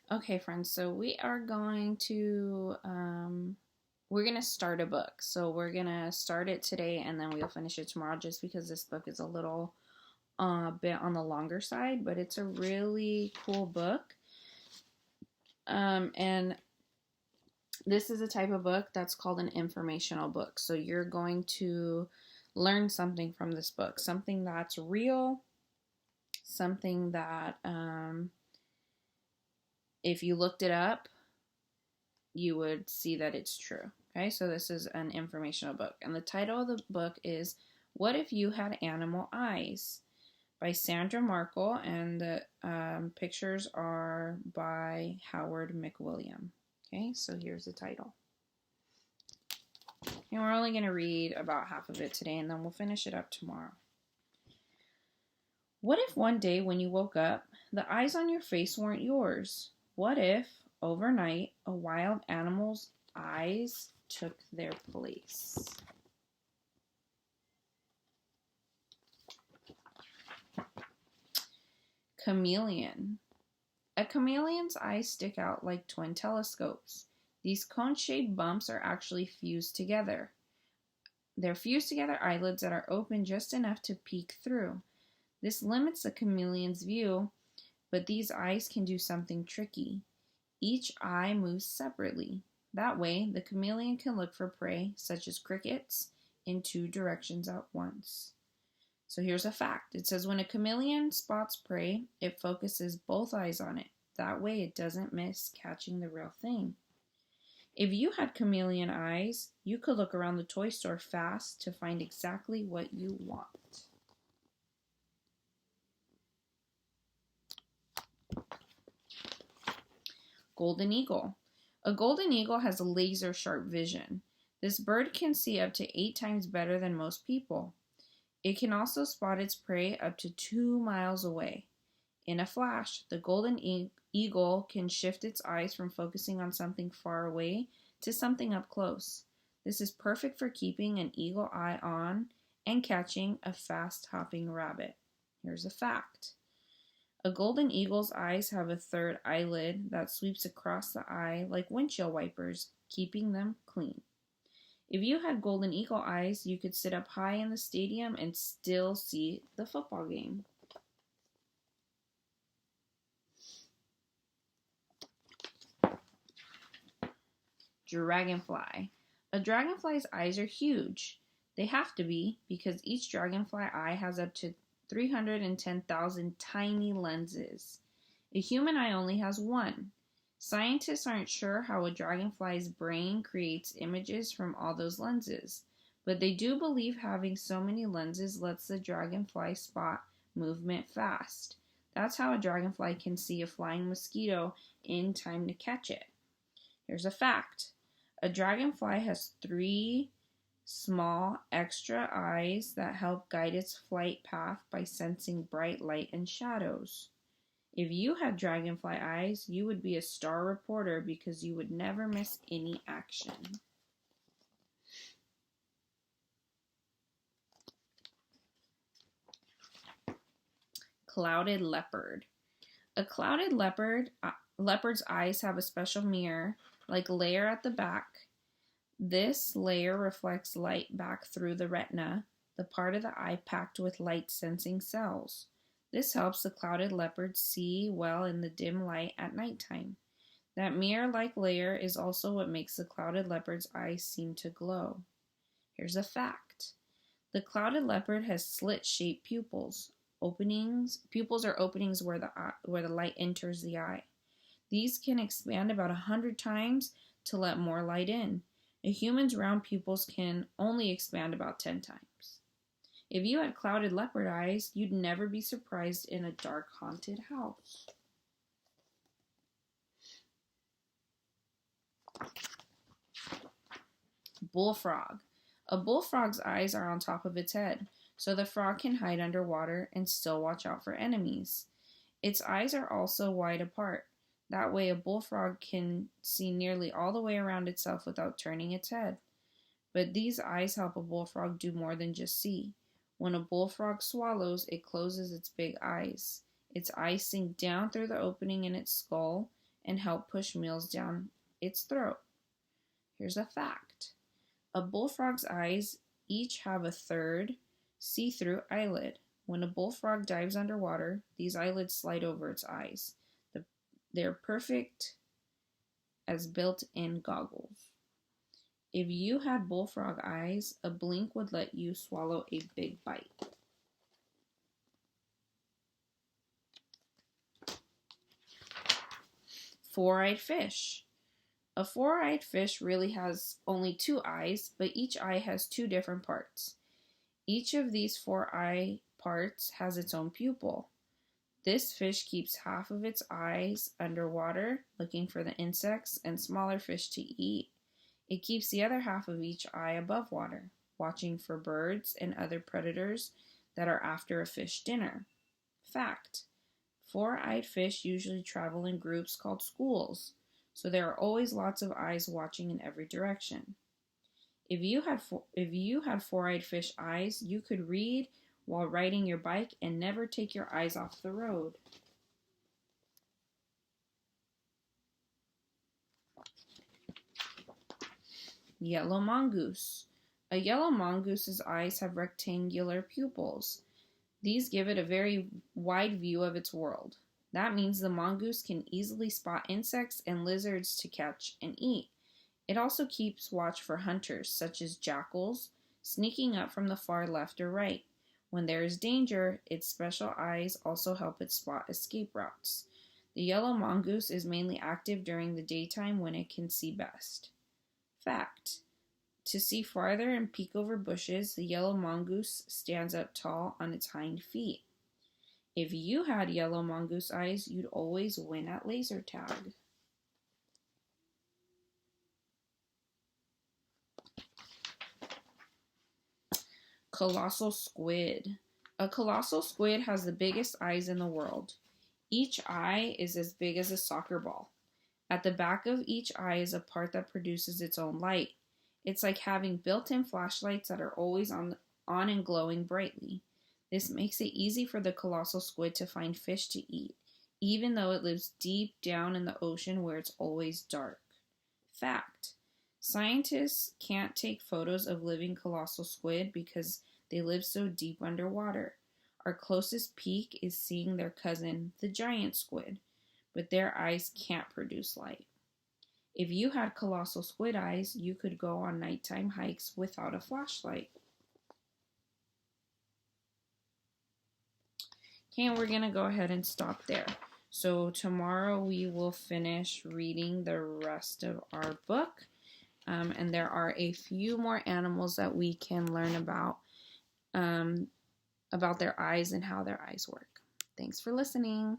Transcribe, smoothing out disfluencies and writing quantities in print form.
Okay, friends, so we're going to start a book. So we're going to start it today and then we'll finish it tomorrow just because this book is a little bit on the longer side, but it's a really cool book. And this is a type of book that's called an informational book. So you're going to learn something from this book, something that's real, something that if you looked it up, you would see that it's true. Okay, so this is an informational book. And the title of the book is What If You Had Animal Eyes by Sandra Markle, and the pictures are by Howard McWilliam. Okay, so here's the title. And we're only going to read about half of it today, and then we'll finish it up tomorrow. What if one day when you woke up, the eyes on your face weren't yours? What if, overnight, a wild animal's eyes took their place? Chameleon. A chameleon's eyes stick out like twin telescopes. These cone-shaped bumps are actually fused together. They're fused together eyelids that are open just enough to peek through. This limits the chameleon's view, but these eyes can do something tricky. Each eye moves separately. That way, the chameleon can look for prey, such as crickets, in two directions at once. So here's a fact. It says when a chameleon spots prey, it focuses both eyes on it. That way it doesn't miss catching the real thing. If you had chameleon eyes, you could look around the toy store fast to find exactly what you want. Golden eagle. A golden eagle has a laser sharp vision. This bird can see up to 8 times better than most people. It can also spot its prey up to 2 miles away. In a flash, the golden eagle can shift its eyes from focusing on something far away to something up close. This is perfect for keeping an eagle eye on and catching a fast-hopping rabbit. Here's a fact. A golden eagle's eyes have a third eyelid that sweeps across the eye like windshield wipers, keeping them clean. If you had golden eagle eyes, you could sit up high in the stadium and still see the football game. Dragonfly. A dragonfly's eyes are huge. They have to be because each dragonfly eye has up to 310,000 tiny lenses. A human eye only has one. Scientists aren't sure how a dragonfly's brain creates images from all those lenses, but they do believe having so many lenses lets the dragonfly spot movement fast. That's how a dragonfly can see a flying mosquito in time to catch it. Here's a fact. A dragonfly has 3 small extra eyes that help guide its flight path by sensing bright light and shadows. If you had dragonfly eyes, you would be a star reporter because you would never miss any action. Clouded leopard. A clouded leopard's eyes have a special mirror-like layer at the back. This layer reflects light back through the retina, the part of the eye packed with light-sensing cells. This helps the clouded leopard see well in the dim light at nighttime. That mirror-like layer is also what makes the clouded leopard's eyes seem to glow. Here's a fact. The clouded leopard has slit-shaped pupils. Pupils are openings where the light enters the eye. These can expand about 100 times to let more light in. A human's round pupils can only expand about 10 times. If you had clouded leopard eyes, you'd never be surprised in a dark, haunted house. Bullfrog. A bullfrog's eyes are on top of its head, so the frog can hide underwater and still watch out for enemies. Its eyes are also wide apart. That way a bullfrog can see nearly all the way around itself without turning its head. But these eyes help a bullfrog do more than just see. When a bullfrog swallows, it closes its big eyes. Its eyes sink down through the opening in its skull, and help push meals down its throat. Here's a fact. A bullfrog's eyes each have a third see-through eyelid. When a bullfrog dives underwater, these eyelids slide over its eyes. They're perfect as built-in goggles. If you had bullfrog eyes, a blink would let you swallow a big bite. Four-eyed fish. A four-eyed fish really has only two eyes, but each eye has two different parts. Each of these four eye parts has its own pupil. This fish keeps half of its eyes underwater, looking for the insects and smaller fish to eat. It keeps the other half of each eye above water, watching for birds and other predators that are after a fish dinner. Fact: four-eyed fish usually travel in groups called schools, so there are always lots of eyes watching in every direction. If you had four-eyed fish eyes, you could read while riding your bike and never take your eyes off the road. Yellow mongoose. A yellow mongoose's eyes have rectangular pupils. These give it a very wide view of its world. That means the mongoose can easily spot insects and lizards to catch and eat. It also keeps watch for hunters, such as jackals, sneaking up from the far left or right. When there is danger, its special eyes also help it spot escape routes. The yellow mongoose is mainly active during the daytime when it can see best. Fact: to see farther and peek over bushes, the yellow mongoose stands up tall on its hind feet. If you had yellow mongoose eyes, you'd always win at laser tag. Colossal squid. A colossal squid has the biggest eyes in the world. Each eye is as big as a soccer ball. At the back of each eye is a part that produces its own light. It's like having built-in flashlights that are always on and glowing brightly. This makes it easy for the colossal squid to find fish to eat, even though it lives deep down in the ocean where it's always dark. Fact: scientists can't take photos of living colossal squid because they live so deep underwater. Our closest peek is seeing their cousin, the giant squid, but their eyes can't produce light. If you had colossal squid eyes, you could go on nighttime hikes without a flashlight. Okay, and we're going to go ahead and stop there. So tomorrow we will finish reading the rest of our book. And there are a few more animals that we can learn about their eyes and how their eyes work. Thanks for listening.